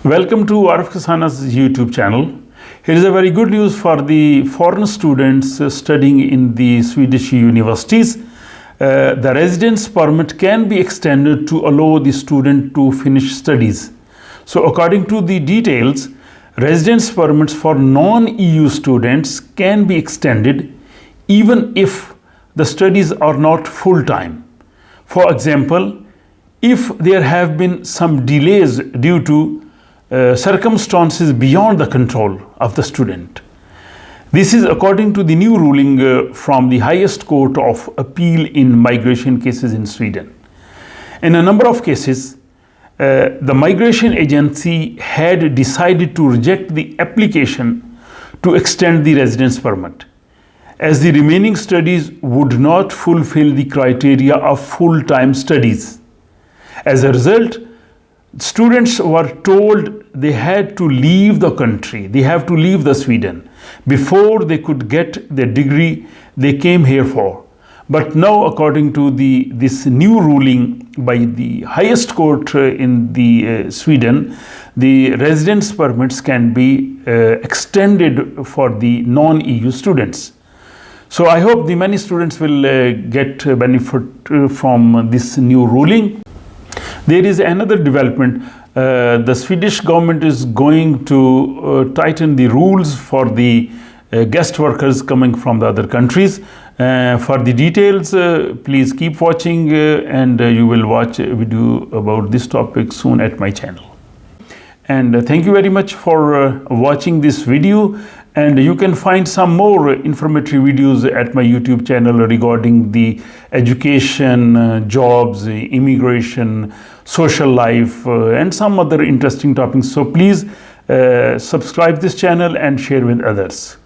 Welcome to Arif Kisana's YouTube channel. Here is a very good news for the foreign students studying in the Swedish universities. The residence permit can be extended to allow the student to finish studies. So according to the details, residence permits for non-EU students can be extended even if the studies are not full-time. For example, if there have been some delays due to circumstances beyond the control of the student. This is according to the new ruling from the highest court of appeal in migration cases in Sweden. In a number of cases, the migration agency had decided to reject the application to extend the residence permit, as the remaining studies would not fulfill the criteria of full-time studies. As a result, students were told they had to leave the country, they have to leave the Sweden before they could get the degree they came here for. But now, according to this new ruling by the highest court in the Sweden, the residence permits can be extended for the non-EU students. So I hope the many students will get benefit from this new ruling. There is another development. The Swedish government is going to tighten the rules for the guest workers coming from the other countries. For the details, please keep watching and you will watch a video about this topic soon at my channel. And thank you very much for watching this video. And you can find some more informative videos at my YouTube channel regarding the education, jobs, immigration, social life, and some other interesting topics. So please subscribe this channel and share with others.